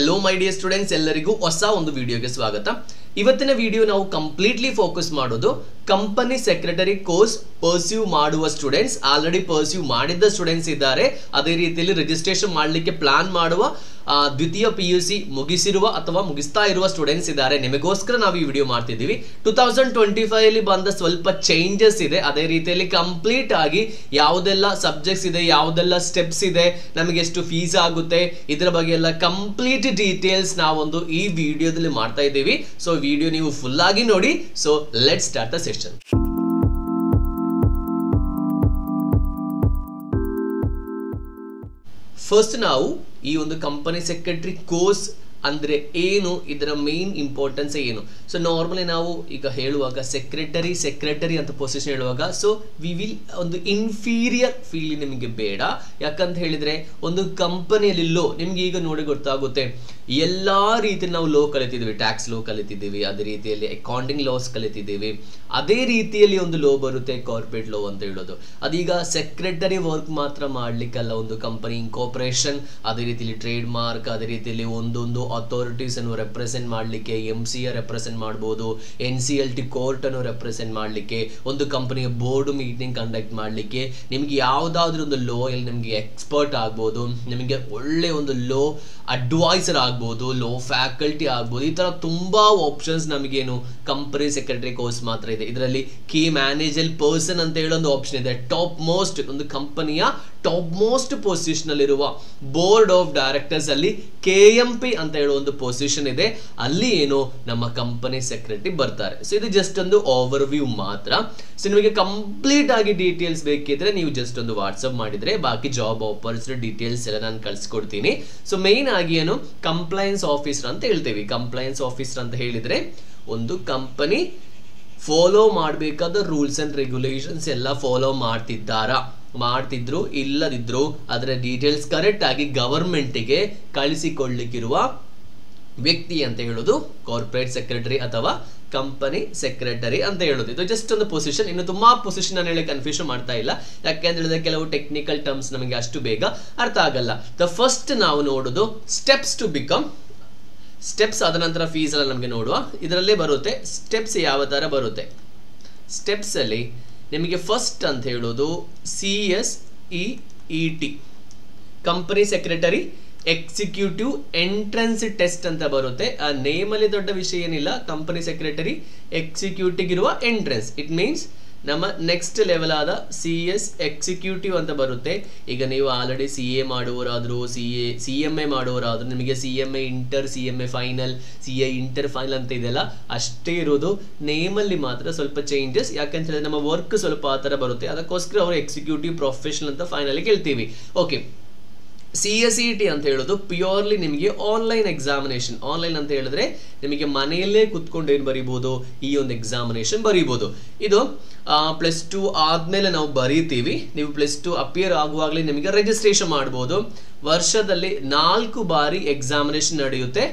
Hello my dear students, ಎಲ್ಲರಿಗೂ ಹೊಸ ಒಂದು ವಿಡಿಯೋಗೆ ಸ್ವಾಗತ. ಇವತ್ತಿನ ವಿಡಿಯೋ ನಾವು ಕಂಪ್ಲೀಟ್ಲಿ ಫೋಕಸ್ ಮಾಡೋದು ಕಂಪನಿ ಸೆಕ್ರೆಟರಿ ಕೋರ್ಸ್ ಪರ್ಸ್ಯೂ ಮಾಡುವ ಸ್ಟೂಡೆಂಟ್ಸ್, ಆಲ್ರೆಡಿ ಪರ್ಸ್ಯೂ ಮಾಡಿದ್ದ ಸ್ಟೂಡೆಂಟ್ಸ್ ಇದ್ದಾರೆ, ಅದೇ ರೀತಿಯಲ್ಲಿ ರಿಜಿಸ್ಟ್ರೇಷನ್ ಮಾಡಲಿಕ್ಕೆ ಪ್ಲಾನ್ ಮಾಡುವ ದ್ವಿತೀಯ PUC ಮುಗಿಸಿರುವ ಅಥವಾ ಮುಗಿಸ್ತಾ ಇರುವ ಸ್ಟೂಡೆಂಟ್ಸ್ ಇದ್ದಾರೆ. ನಿಮಗೋಸ್ಕರ ನಾವು ಈ ವಿಡಿಯೋ ಮಾಡ್ತಿದ್ದೀವಿ. 2025 ಅಲ್ಲಿ ಬಂದ ಸ್ವಲ್ಪ ಚೇಂಜಸ್ ಇದೆ, ಅದೇ ರೀತಿಯಲ್ಲಿ ಕಂಪ್ಲೀಟ್ ಆಗಿ ಯಾವುದೆಲ್ಲ ಸಬ್ಜೆಕ್ಟ್ಸ್ ಇದೆ, ಯಾವುದೆಲ್ಲ ಸ್ಟೆಪ್ಸ್ ಇದೆ, ನಮಗೆ ಎಷ್ಟು ಫೀಸ್ ಆಗುತ್ತೆ, ಇದರ ಬಗ್ಗೆ ಎಲ್ಲ ಕಂಪ್ಲೀಟ್ ಡೀಟೇಲ್ಸ್ ನಾವೊಂದು ಈ ವಿಡಿಯೋದಲ್ಲಿ ಮಾಡ್ತಾ ಇದ್ದೀವಿ. ಸೊ ವಿಡಿಯೋ ನೀವು ಫುಲ್ ಆಗಿ ನೋಡಿ. So let's start the session. First ನಾವು ಈ ಒಂದು ಕಂಪನಿ ಸೆಕ್ರೆಟರಿ ಕೋರ್ಸ್ ಅಂದ್ರೆ ಏನು, ಇದರ ಮೇನ್ ಇಂಪಾರ್ಟೆನ್ಸ್ ಏನು. ಸೊ ನಾರ್ಮಲಿ ನಾವು ಈಗ ಹೇಳುವಾಗ ಸೆಕ್ರೆಟರಿ ಅಂತ ಪೊಸಿಷನ್ ಹೇಳುವಾಗ ಸೊ ವಿ ವಿಲ್ ಒಂದು ಇನ್ಫೀರಿಯರ್ ಫೀಲ್ ನಿಮಗೆ ಬೇಡ. ಯಾಕಂತ ಹೇಳಿದ್ರೆ ಒಂದು ಕಂಪನಿಯಲ್ಲಿ ಲೋ ನಿಮ್ಗೆ ಈಗ ನೋಡಿ ಗೊತ್ತಾಗುತ್ತೆ, ಎಲ್ಲಾ ರೀತಿ ನಾವು ಲೋ ಕಲಿತಿದ್ದೀವಿ, ಟ್ಯಾಕ್ಸ್ ಲೋ ಕಲಿತಿದ್ದೀವಿ, ಅದೇ ರೀತಿಯಲ್ಲಿ ಅಕೌಂಟಿಂಗ್ ಲಾಸ್ ಕಲಿತಿದ್ದೀವಿ, ಅದೇ ರೀತಿಯಲ್ಲಿ ಒಂದು ಲೋ ಬರುತ್ತೆ ಕಾರ್ಪೊರೇಟ್ ಲೋ ಅಂತ ಹೇಳೋದು. ಅದೀಗ ಸೆಕ್ರೆಟರಿ ವರ್ಕ್ ಮಾತ್ರ ಮಾಡ್ಲಿಕ್ಕಲ್ಲ, ಒಂದು ಕಂಪನಿ ಇನ್ಕಾರ್ಪೊರೇಷನ್, ಅದೇ ರೀತಿಯಲ್ಲಿ ಟ್ರೇಡ್ ಮಾರ್ಕ್, ಅದೇ ರೀತಿಯಲ್ಲಿ ಒಂದೊಂದು ಅಥಾರಿಟೀಸ್ ಅನ್ನು ರೆಪ್ರೆಸೆಂಟ್ ಮಾಡಲಿಕ್ಕೆ MCA ರೆಪ್ರೆಸೆಂಟ್ ಮಾಡಬಹುದು, NCLT ಕೋರ್ಟ್ ಅನ್ನು ರೆಪ್ರೆಸೆಂಟ್ ಮಾಡಲಿಕ್ಕೆ, ಒಂದು ಕಂಪನಿಯ ಬೋರ್ಡ್ ಮೀಟಿಂಗ್ ಕಂಡಕ್ಟ್ ಮಾಡಲಿಕ್ಕೆ, ನಿಮ್ಗೆ ಯಾವುದಾದ್ರೂ ಒಂದು ಲೋ ಅಲ್ಲಿ ನಿಮ್ಗೆ ಎಕ್ಸ್ಪರ್ಟ್ ಆಗ್ಬೋದು, ನಿಮಗೆ ಒಳ್ಳೆ ಒಂದು ಲೋ ಅಡ್ವೈಸರ್ ಆಗ್ಬೋದು, ಲೋ ಫ್ಯಾಕಲ್ಟಿ ಆಗ್ಬೋದು. ಈ ತರ ತುಂಬಾ ಆಪ್ಷನ್ಸ್ ನಮಗೇನು ಕಂಪನಿ ಸೆಕ್ರೆಟರಿ ಕೋರ್ಸ್ ಮಾತ್ರ ಇದೆ. ಇದರಲ್ಲಿ ಕೀ ಮ್ಯಾನೇಜರ್ ಪರ್ಸನ್ ಅಂತ ಹೇಳೋ ಒಂದು ಆಪ್ಷನ್ ಇದೆ. ಟಾಪ್ ಮೋಸ್ಟ್ ಒಂದು ಕಂಪನಿಯ ಟಾಪ್ ಮೋಸ್ಟ್ ಪೊಸಿಷನ್ ಅಲ್ಲಿರುವ ಬೋರ್ಡ್ ಆಫ್ ಡೈರೆಕ್ಟರ್ಸ್ ಅಲ್ಲಿ KMP ಅಂತ ಹೇಳೋ ಒಂದು ಪೊಸಿಷನ್ ಇದೆ, ಅಲ್ಲಿ ಏನು ನಮ್ಮ ಕಂಪನಿ ಸೆಕ್ರೆಟರಿ ಬರ್ತಾರೆ. ಸೊ ಇದು ಜಸ್ಟ್ ಒಂದು ಓವರ್ ವ್ಯೂ ಮಾತ್ರ. ಸೊ ನಿಮಗೆ ಕಂಪ್ಲೀಟ್ ಆಗಿ ಡೀಟೇಲ್ಸ್ ಬೇಕಿದ್ರೆ ನೀವು ಜಸ್ಟ್ ಒಂದು ವಾಟ್ಸಪ್ ಮಾಡಿದ್ರೆ ಬಾಕಿ ಜಾಬ್ ಆಫರ್ಸ್ ಡೀಟೇಲ್ಸ್ ಎಲ್ಲ ನಾನು ಕಳ್ಸಿಕೊಡ್ತೀನಿ. ಸೊ ಮೇನ್ ಆಗಿ ಏನು ಕಂಪ್ಲೈನ್ಸ್ ಆಫೀಸರ್ ಅಂತ ಹೇಳ್ತೀವಿ. ಕಂಪ್ಲೈನ್ಸ್ ಆಫೀಸರ್ ಅಂತ ಹೇಳಿದ್ರೆ ಒಂದು ಕಂಪನಿ ಫಾಲೋ ಮಾಡಬೇಕಾದ ರೂಲ್ಸ್ ಅಂಡ್ ರೆಗ್ಯುಲೇಷನ್ಸ್ ಎಲ್ಲ ಫಾಲೋ ಮಾಡ್ತಿದ್ರು ಇಲ್ಲದಿದ್ರು ಅದರ ಡೀಟೇಲ್ಸ್ ಕರೆಕ್ಟ್ ಆಗಿ ಗವರ್ಮೆಂಟಿಗೆ ಕಳಿಸಿಕೊಳ್ಳಿಕ್ಕಿರುವ ವ್ಯಕ್ತಿ ಅಂತ ಹೇಳೋದು ಕಾರ್ಪೊರೇಟ್ ಸೆಕ್ರೆಟರಿ ಅಥವಾ ಕಂಪನಿ ಸೆಕ್ರೆಟರಿ ಅಂತ ಹೇಳೋದು. ಇದು ಜಸ್ಟ್ ಒಂದು ಪೊಸಿಷನ್. ಇನ್ನು ತುಂಬಾ ಪೊಸಿಷನ್ ನಾನು ಹೇಳಿ ಕನ್ಫ್ಯೂಷನ್ ಮಾಡ್ತಾ ಇಲ್ಲ, ಯಾಕೆಂತ ಹೇಳಿದ್ರೆ ಕೆಲವು ಟೆಕ್ನಿಕಲ್ ಟರ್ಮ್ಸ್ ನಮಗೆ ಅಷ್ಟು ಬೇಗ ಅರ್ಥ ಆಗಲ್ಲ. ದ ಫಸ್ಟ್ ನಾವು ನೋಡೋದು ಸ್ಟೆಪ್ಸ್ ಟು ಬಿಕಮ್ ಸ್ಟೆಪ್ಸ್, ಅದ ನಂತರ ಫೀಸ್ ಎಲ್ಲ ನಮಗೆ ನೋಡುವ. ಇದರಲ್ಲೇ ಬರುತ್ತೆ ಸ್ಟೆಪ್ಸ್ ಯಾವ ತರ ಬರುತ್ತೆ. ಸ್ಟೆಪ್ಸ್ ಅಲ್ಲಿ ನಿಮಗೆ ಫಸ್ಟ್ ಅಂತ ಹೇಳೋದು CSEET company secretary executive entrance test ಅಂತ ಬರುತ್ತೆ. ಆ ನೇಮ್ ಅಲ್ಲಿ ದೊಡ್ಡ ವಿಷಯ ಏನಿಲ್ಲ. ಕಂಪನಿ ಸೆಕ್ರೆಟರಿ ಎಕ್ಸಿಕ್ಯೂಟಿವ್ ಇರುವ ಎಂಟ್ರೆನ್ಸ್, ಇಟ್ ಮೀನ್ಸ್ ನಮ್ಮ ನೆಕ್ಸ್ಟ್ ಲೆವೆಲ್ ಆದ CS ಎಕ್ಸಿಕ್ಯೂಟಿವ್ ಅಂತ ಬರುತ್ತೆ. ಈಗ ನೀವು ಆಲ್ರೆಡಿ CA ಮಾಡುವವರಾದ್ರು, CMA ಮಾಡುವವರಾದ್ರು, ನಿಮಗೆ CMA inter, CMA final, CA inter final ಅಂತ ಇದೆಲ್ಲ ಅಷ್ಟೇ ಇರೋದು. ನೇಮಲ್ಲಿ ಮಾತ್ರ ಸ್ವಲ್ಪ ಚೇಂಜಸ್, ಯಾಕಂತ ಹೇಳಿದ್ರೆ ನಮ್ಮ ವರ್ಕ್ ಸ್ವಲ್ಪ ಆ ಥರ ಬರುತ್ತೆ, ಅದಕ್ಕೋಸ್ಕರ ಅವರು ಎಕ್ಸಿಕ್ಯೂಟಿವ್ ಪ್ರೊಫೆಷನಲ್ ಅಂತ ಫೈನಲಿ ಕೇಳ್ತೀವಿ. ಓಕೆ, CSET ಅಂತ ಹೇಳೋದು ಪ್ಯೂರ್ಲಿ ನಿಮಗೆ ಆನ್ಲೈನ್ ಎಕ್ಸಾಮಿನೇಷನ್. ಆನ್ಲೈನ್ ಅಂತ ಹೇಳಿದ್ರೆ ನಿಮಗೆ ಮನೆಯಲ್ಲೇ ಕುತ್ಕೊಂಡು ಏನು ಬರೀಬಹುದು, ಈ ಒಂದು ಎಕ್ಸಾಮಿನೇಷನ್ ಬರೀಬಹುದು. ಇದು +2 ಆದ್ಮೇಲೆ ನಾವು ಬರೀತೀವಿ. ನೀವು +2 ಅಪಿಯರ್ ಆಗುವಾಗಲೇ ನಿಮಗೆ ರಿಜಿಸ್ಟ್ರೇಷನ್ ಮಾಡ್ಬೋದು. ವರ್ಷದಲ್ಲಿ 4 ಬಾರಿ ಎಕ್ಸಾಮಿನೇಷನ್ ನಡೆಯುತ್ತೆ.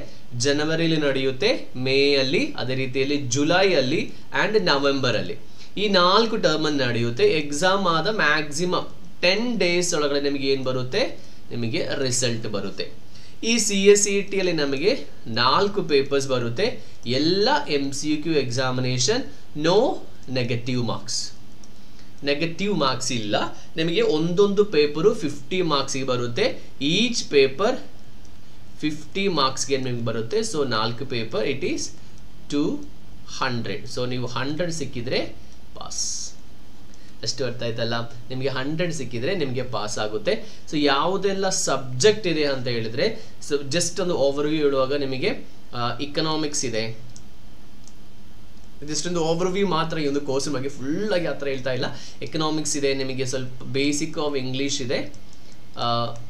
ಜನವರಿಲಿ ನಡೆಯುತ್ತೆ, ಮೇ ಅಲ್ಲಿ, ಅದೇ ರೀತಿಯಲ್ಲಿ ಜುಲೈ ಅಲ್ಲಿ ಅಂಡ್ ನವೆಂಬರ್ ಅಲ್ಲಿ. ಈ 4 ಟರ್ಮ್ ಅಲ್ಲಿ ನಡೆಯುತ್ತೆ. ಎಕ್ಸಾಮ್ ಆದ ಮ್ಯಾಕ್ಸಿಮಮ್ 10 ಡೇಸ್ ಒಳಗಡೆ ನಿಮಗೆ ಏನು ಬರುತ್ತೆ, ನಿಮಗೆ ರಿಸಲ್ಟ್ ಬರುತ್ತೆ. ಈ CSET ಅಲ್ಲಿ ನಮಗೆ 4 ಪೇಪರ್ಸ್ ಬರುತ್ತೆ. ಎಲ್ಲ MCQ examination, no negative marks ಇಲ್ಲ. ನಿಮಗೆ ಒಂದೊಂದು ಪೇಪರು 50 ಮಾರ್ಕ್ಸ್ಗೆ ಬರುತ್ತೆ. ಈಚ್ ಪೇಪರ್ 50 ಮಾರ್ಕ್ಸ್ಗೆ ನಿಮಗೆ ಬರುತ್ತೆ. So 4 paper it is 200. So ನೀವು 100 ಸಿಕ್ಕಿದ್ರೆ ಪಾಸ್. ಅಷ್ಟು ಅರ್ಥ ಆಯ್ತಲ್ಲ, ನಿಮಗೆ 100 ಸಿಕ್ಕಿದ್ರೆ ನಿಮಗೆ ಪಾಸ್ ಆಗುತ್ತೆ. ಸೊ ಯಾವುದೆಲ್ಲ ಸಬ್ಜೆಕ್ಟ್ ಇದೆ ಅಂತ ಹೇಳಿದ್ರೆ, ಸೊ ಜಸ್ಟ್ ಒಂದು ಓವರ್ವ್ಯೂ ಹೇಳುವಾಗ ನಿಮಗೆ ಇಕನಾಮಿಕ್ಸ್ ಇದೆ. ಜಸ್ಟ್ ಒಂದು ಓವರ್ವ್ಯೂ ಮಾತ್ರ, ಈ ಒಂದು ಕೋರ್ಸ್ ಬಗ್ಗೆ ಫುಲ್ ಆಗಿ ಆ ಥರ ಹೇಳ್ತಾ ಇಲ್ಲ. ಎಕನಾಮಿಕ್ಸ್ ಇದೆ, ನಿಮಗೆ ಸ್ವಲ್ಪ ಬೇಸಿಕ್ ಆಫ್ ಇಂಗ್ಲೀಷ್ ಇದೆ,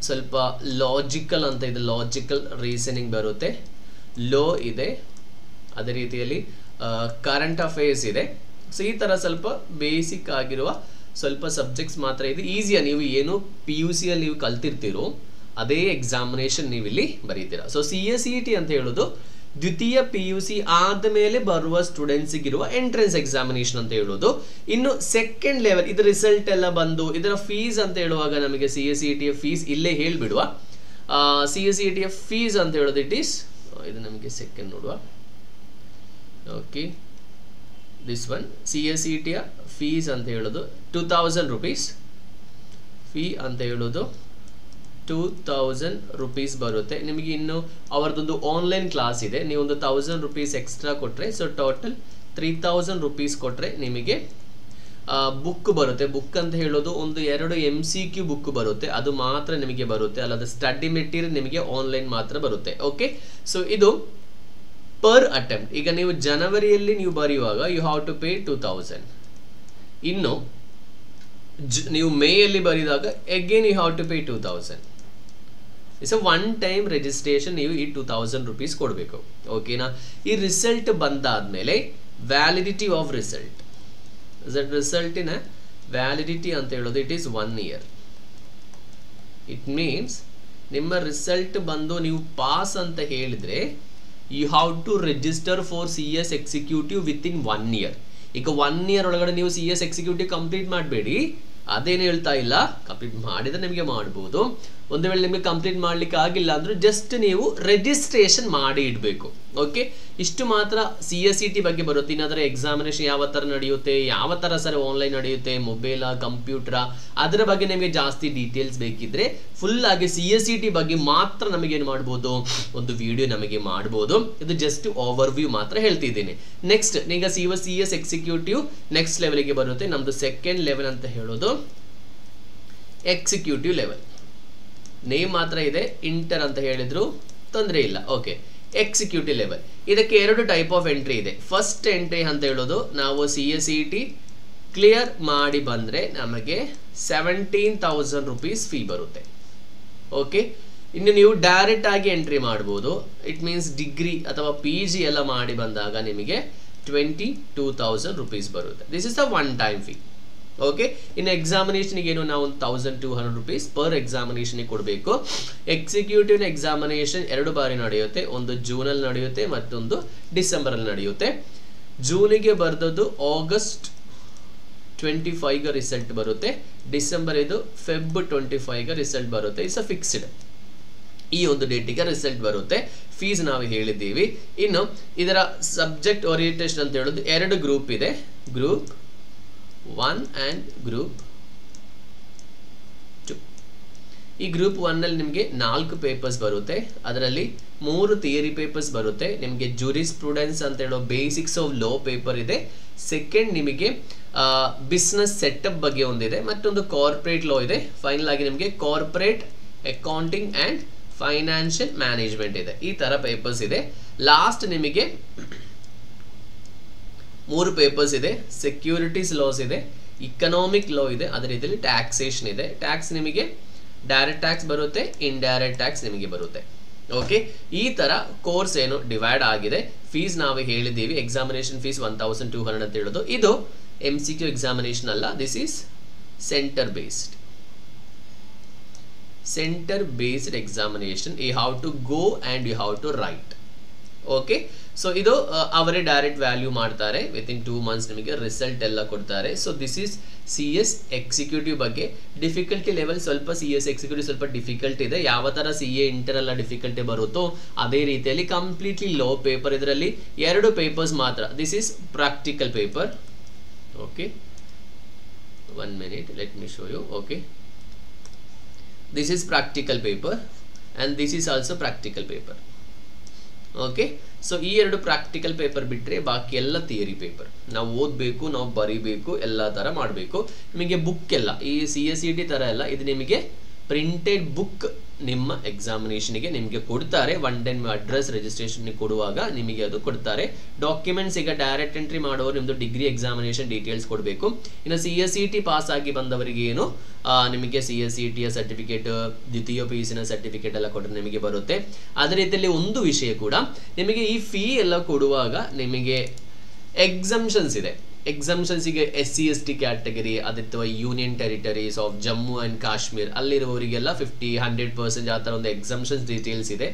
ಸ್ವಲ್ಪ ಲಾಜಿಕಲ್ ಅಂತ ಇದೆ, ಲಾಜಿಕಲ್ ರೀಸನಿಂಗ್ ಬರುತ್ತೆ, ಲೋ ಇದೆ, ಅದೇ ರೀತಿಯಲ್ಲಿ ಕರೆಂಟ್ ಅಫೇರ್ಸ್ ಇದೆ. ಸೊ ಈ ಥರ ಸ್ವಲ್ಪ ಬೇಸಿಕ್ ಆಗಿರುವ ಸ್ವಲ್ಪ ಸಬ್ಜೆಕ್ಟ್ಸ್ ಮಾತ್ರ ಇದೆ. ಈಸಿಯಾಗಿ ನೀವು ಏನು PUC ಅಲ್ಲಿ ನೀವು ಕಲ್ತಿರ್ತೀರೋ ಅದೇ ಎಕ್ಸಾಮಿನೇಷನ್ ನೀವು ಇಲ್ಲಿ ಬರೀತೀರಾ. ಸೊ CSET ಅಂತ ಹೇಳೋದು ದ್ವಿತೀಯ PUC ಆದಮೇಲೆ ಬರುವ ಸ್ಟೂಡೆಂಟ್ಸ್ಗಿರುವ ಎಂಟ್ರೆನ್ಸ್ ಎಕ್ಸಾಮಿನೇಷನ್ ಅಂತ ಹೇಳೋದು. ಇನ್ನು ಸೆಕೆಂಡ್ ಲೆವೆಲ್ ಇದು ರಿಸಲ್ಟ್ ಎಲ್ಲ ಬಂದು ಇದರ ಫೀಸ್ ಅಂತ ಹೇಳುವಾಗ ನಮಗೆ CSET ಫೀಸ್ ಇಲ್ಲೇ ಹೇಳ್ಬಿಡುವ. CSET ಫೀಸ್ ಅಂತ ಹೇಳೋದು ಇಟ್ ಈಸ್, ಇದು ನಮಗೆ ಸೆಕೆಂಡ್ ನೋಡುವ. Okay, this one CSET fees ಅಂತ ಹೇಳೋದು 2000 rupees. ಫೀ ಅಂತ ಹೇಳೋದು 2000 rupees ಬರುತ್ತೆ ನಿಮಗೆ. ಇನ್ನು ಅವರದೊಂದು ಆನ್ಲೈನ್ ಕ್ಲಾಸ್ ಇದೆ, ನೀವು ಒಂದು 1000 rupees ಎಕ್ಸ್ಟ್ರಾ ಕೊಟ್ಟರೆ, ಸೊ ಟೋಟಲ್ 3000 rupees ಕೊಟ್ಟರೆ ನಿಮಗೆ ಬುಕ್ ಬರುತ್ತೆ. ಬುಕ್ ಅಂತ ಹೇಳೋದು ಒಂದು 2 MCQ ಬುಕ್ ಬರುತ್ತೆ, ಅದು ಮಾತ್ರ ನಿಮಗೆ ಬರುತ್ತೆ, ಅಲ್ಲದ ಸ್ಟಡಿ ಮೆಟೀರಿಯಲ್ ನಿಮಗೆ ಆನ್ಲೈನ್ ಮಾತ್ರ ಬರುತ್ತೆ. ಓಕೆ, ಸೊ ಇದು ಪರ್ ಅಟೆಂಪ್ಟ್. ಈಗ ನೀವು ಜನವರಿಯಲ್ಲಿ ನೀವು ಬರೆಯುವಾಗ ಯು ಹ್ಯಾವ್ ಟು ಪೇ 2000. ಇನ್ನು ನೀವು ಮೇಯಲ್ಲಿ ಬರೆದಾಗ again you have to pay 2000. It's a one time registration, ನೀವು ಈ 2000 rupees ಕೊಡಬೇಕು. ಓಕೆನಾ. ಈ ರಿಸಲ್ಟ್ ಬಂದಾದ್ಮೇಲೆ ವ್ಯಾಲಿಡಿಟಿ ಆಫ್ ರಿಸಲ್ಟ್, ರಿಸಲ್ಟಿನ ವ್ಯಾಲಿಡಿಟಿ ಅಂತ ಹೇಳೋದು it is 1 year. It means ನಿಮ್ಮ ರಿಸಲ್ಟ್ ಬಂದು ನೀವು ಪಾಸ್ ಅಂತ ಹೇಳಿದ್ರೆ you have to register for CS executive within 1 year. ಈಗ 1 year ಒಳಗಡೆ ನೀವು CS ಎಕ್ಸಿಕ್ಯೂಟಿವ್ ಕಂಪ್ಲೀಟ್ ಮಾಡಬೇಡಿ, ಅದೇನು ಹೇಳ್ತಾ ಇಲ್ಲ, ಕಂಪ್ಲೀಟ್ ಮಾಡಿದ್ರೆ ನಿಮಗೆ ಮಾಡ್ಬೋದು. ಒಂದು ವೇಳೆ ನಿಮಗೆ ಕಂಪ್ಲೀಟ್ ಮಾಡ್ಲಿಕ್ಕೆ ಆಗಿಲ್ಲ ಅಂದ್ರೆ ಜಸ್ಟ್ ನೀವು ರಿಜಿಸ್ಟ್ರೇಷನ್ ಮಾಡಿ ಇಡಬೇಕು. ಓಕೆ, ಇಷ್ಟು ಮಾತ್ರ CSET ಬಗ್ಗೆ ಬರುತ್ತೆ. ಇನ್ನಾದ್ರೆ ಎಕ್ಸಾಮಿನೇಷನ್ ಯಾವ ಥರ ನಡೆಯುತ್ತೆ, ಯಾವ ಥರ ಸರ್ ಆನ್ಲೈನ್ ನಡೆಯುತ್ತೆ, ಮೊಬೈಲಾ ಕಂಪ್ಯೂಟರಾ, ಅದರ ಬಗ್ಗೆ ನಿಮಗೆ ಜಾಸ್ತಿ ಡೀಟೇಲ್ಸ್ ಬೇಕಿದ್ರೆ ಫುಲ್ ಆಗಿ CSET ಬಗ್ಗೆ ಮಾತ್ರ ನಮಗೇನು ಮಾಡ್ಬೋದು, ಒಂದು ವಿಡಿಯೋ ನಮಗೆ ಮಾಡ್ಬೋದು. ಇದು ಜಸ್ಟ್ ಓವರ್ ವ್ಯೂ ಮಾತ್ರ ಹೇಳ್ತಿದ್ದೀನಿ. ನೆಕ್ಸ್ಟ್ ಈಗ CS ಎಕ್ಸಿಕ್ಯೂಟಿವ್ ನೆಕ್ಸ್ಟ್ ಲೆವೆಲ್ಗೆ ಬರುತ್ತೆ. ನಮ್ದು ಸೆಕೆಂಡ್ ಲೆವೆಲ್ ಅಂತ ಹೇಳೋದು ಎಕ್ಸಿಕ್ಯೂಟಿವ್ ಲೆವೆಲ್. ನೇಮ್ ಮಾತ್ರ ಇದೆ, ಇಂಟರ್ ಅಂತ ಹೇಳಿದ್ರು ತೊಂದರೆ ಇಲ್ಲ. Okay, executive level. ಇದಕ್ಕೆ 2 ಟೈಪ್ ಆಫ್ ಎಂಟ್ರಿ ಇದೆ. ಫಸ್ಟ್ ಎಂಟ್ರಿ ಅಂತ ಹೇಳೋದು ನಾವು CSET ಕ್ಲಿಯರ್ ಮಾಡಿ ಬಂದರೆ ನಮಗೆ 17,000 rupees ಫೀ ಬರುತ್ತೆ. ಓಕೆ, ಇನ್ನು ನೀವು ಡೈರೆಕ್ಟ್ ಆಗಿ ಎಂಟ್ರಿ ಮಾಡ್ಬೋದು. ಇಟ್ ಮೀನ್ಸ್ ಡಿಗ್ರಿ ಅಥವಾ PG ಎಲ್ಲ ಮಾಡಿ ಬಂದಾಗ ನಿಮಗೆ 22,000 rupees ಬರುತ್ತೆ. This is the one time fee. Okay, ಇನ್ನು ಎಕ್ಸಾಮಿನೇಷನ್ಗೆ ಏನು ನಾವು 1,200 rupees ಪರ್ ಎಕ್ಸಾಮಿನೇಷನ್ಗೆ ಕೊಡಬೇಕು. ಎಕ್ಸಿಕ್ಯೂಟಿವ್ ಎಕ್ಸಾಮಿನೇಷನ್ 2 ಬಾರಿ ನಡೆಯುತ್ತೆ, ಒಂದು ಜೂನಲ್ಲಿ ನಡೆಯುತ್ತೆ, ಮತ್ತೊಂದು ಡಿಸೆಂಬರಲ್ಲಿ ನಡೆಯುತ್ತೆ. ಜೂನಿಗೆ ಬರೆದದ್ದು August 25ಗೆ ರಿಸಲ್ಟ್ ಬರುತ್ತೆ, ಡಿಸೆಂಬರ್ ಇದು Feb 25ಗೆ ರಿಸಲ್ಟ್ ಬರುತ್ತೆ. ಇಟ್ಸ್ ಅ ಫಿಕ್ಸ್ಡ್, ಈ ಒಂದು ಡೇಟಿಗೆ ರಿಸಲ್ಟ್ ಬರುತ್ತೆ. ಫೀಸ್ ನಾವು ಹೇಳಿದ್ದೀವಿ. ಇನ್ನು ಇದರ ಸಬ್ಜೆಕ್ಟ್ ಓರಿಯೆಂಟೇಷನ್ ಅಂತ ಹೇಳೋದು 2 ಗ್ರೂಪ್ ಇದೆ, ಗ್ರೂಪ್ 1 and ಗ್ರೂಪ್ 2. ಈ ಗ್ರೂಪ್ 1 ಅಲ್ಲಿ ನಿಮಗೆ 4 ಪೇಪರ್ಸ್ ಬರುತ್ತೆ, ಅದರಲ್ಲಿ 3 ಥಿಯರಿ ಪೇಪರ್ಸ್ ಬರುತ್ತೆ. ನಿಮಗೆ ಜೂರಿಸ್ಪ್ರುಡೆನ್ಸ್ ಅಂತ ಹೇಳೋ ಬೇಸಿಕ್ಸ್ ಆಫ್ ಲಾ ಪೇಪರ್ ಇದೆ. ಸೆಕೆಂಡ್ ನಿಮಗೆ ಬಿಸ್ನೆಸ್ ಸೆಟಪ್ ಬಗ್ಗೆ ಒಂದಿದೆ, ಮತ್ತೊಂದು ಕಾರ್ಪೊರೇಟ್ ಲಾ ಇದೆ. ಫೈನಲ್ ಆಗಿ ನಿಮಗೆ corporate accounting and financial management ಇದೆ. ಈ ತರ ಪೇಪರ್ಸ್ ಇದೆ. ಲಾಸ್ಟ್ ನಿಮಗೆ 3 ಪೇಪರ್ಸ್ ಇದೆ. ಸೆಕ್ಯೂರಿಟೀಸ್ ಲಾಸ್ ಇದೆ, ಇಕನಾಮಿಕ್ ಲಾ ಇದೆ, ಅದೇ ರೀತಿಯಲ್ಲಿ ಟ್ಯಾಕ್ಸೇಷನ್ ಇದೆ. ಟ್ಯಾಕ್ಸ್ ನಿಮಗೆ ಡೈರೆಕ್ಟ್ ಟ್ಯಾಕ್ಸ್ ಬರುತ್ತೆ, ಇಂಡೈರೆಕ್ಟ್ ಟ್ಯಾಕ್ಸ್ ನಿಮಗೆ ಬರುತ್ತೆ. ಓಕೆ, ಈ ತರ ಕೋರ್ಸ್ ಏನು ಡಿವೈಡ್ ಆಗಿದೆ. ಫೀಸ್ ನಾವು ಹೇಳಿದ್ದೀವಿ. ಎಕ್ಸಾಮಿನೇಷನ್ ಫೀಸ್ 1,200 ಅಂತ ಹೇಳೋದು. ಇದು MCQ ಎಕ್ಸಾಮಿನೇಷನ್ ಅಲ್ಲ, this is centre based. Centre based examination. You have to go and you have to write. Okay, so ಇದು ಅವರೇ ಡೈರೆಕ್ಟ್ ವ್ಯಾಲ್ಯೂ ಮಾಡ್ತಾರೆ. ವಿತಿನ್ 2 months ನಿಮಗೆ ರಿಸಲ್ಟ್ ಎಲ್ಲ ಕೊಡ್ತಾರೆ. So this is CS executive ಬಗ್ಗೆ. ಡಿಫಿಕಲ್ಟಿ ಲೆವೆಲ್ ಸ್ವಲ್ಪ CS executive ಸ್ವಲ್ಪ difficult ಇದೆ. ಯಾವ ಥರ CA ಇಂಟರ್ ಎಲ್ಲ ಡಿಫಿಕಲ್ಟಿ ಬರುತ್ತೋ ಅದೇ ರೀತಿಯಲ್ಲಿ ಕಂಪ್ಲೀಟ್ಲಿ ಲೋ ಪೇಪರ್. ಇದರಲ್ಲಿ 2 ಪೇಪರ್ಸ್ ಮಾತ್ರ. This is practical paper. Okay, 1 minute, let me show you. Okay, this is practical paper and this is also practical paper. Okay, so ಈ 2 ಪ್ರಾಕ್ಟಿಕಲ್ ಪೇಪರ್ ಬಿಟ್ಟರೆ ಬಾಕಿ ಎಲ್ಲ ಥಿಯರಿ ಪೇಪರ್. ನಾವು ಓದಬೇಕು, ನಾವು ಬರೀಬೇಕು, ಎಲ್ಲ ಥರ ಮಾಡಬೇಕು. ನಿಮಗೆ ಬುಕ್ ಎಲ್ಲ ಈ CSET ಥರ ಎಲ್ಲ ಇದು ನಿಮಗೆ ಪ್ರಿಂಟೆಡ್ ಬುಕ್ ನಿಮ್ಮ ಎಕ್ಸಾಮಿನೇಷನ್ಗೆ ನಿಮಗೆ ಕೊಡ್ತಾರೆ. ಒನ್ ಟೈಮ್ ಅಡ್ರೆಸ್ ರಿಜಿಸ್ಟ್ರೇಷನ್ ಕೊಡುವಾಗ ನಿಮಗೆ ಅದು ಕೊಡ್ತಾರೆ. ಡಾಕ್ಯುಮೆಂಟ್ಸ್ ಈಗ ಡೈರೆಕ್ಟ್ ಎಂಟ್ರಿ ಮಾಡುವವರು ನಿಮ್ಮದು ಡಿಗ್ರಿ ಎಕ್ಸಾಮಿನೇಷನ್ ಡೀಟೇಲ್ಸ್ ಕೊಡಬೇಕು. ಇನ್ನು CSET ಪಾಸ್ ಆಗಿ ಬಂದವರಿಗೆ ಏನು ನಿಮಗೆ CSETಯ ಸರ್ಟಿಫಿಕೇಟ್, ದ್ವಿತೀಯ PUC ಸರ್ಟಿಫಿಕೇಟ್ ಎಲ್ಲ ಕೊಟ್ಟರೆ ನಿಮಗೆ ಬರುತ್ತೆ. ಅದೇ ರೀತಿಯಲ್ಲಿ ಒಂದು ವಿಷಯ ಕೂಡ, ನಿಮಗೆ ಈ ಫೀ ಎಲ್ಲ ಕೊಡುವಾಗ ನಿಮಗೆ ಎಕ್ಸಂಪ್ಷನ್ಸ್ ಇದೆ. ಎಕ್ಸಂಪ್ಷನ್ಸಿಗೆ SC/ST ಕ್ಯಾಟಗರಿ, ಅಥವಾ union territories of Jammu and Kashmir ಅಲ್ಲಿರುವವರಿಗೆಲ್ಲ 50-100% ಆ ಥರ ಒಂದು ಎಕ್ಸಂಪ್ಷನ್ಸ್ ಡೀಟೇಲ್ಸ್ ಇದೆ.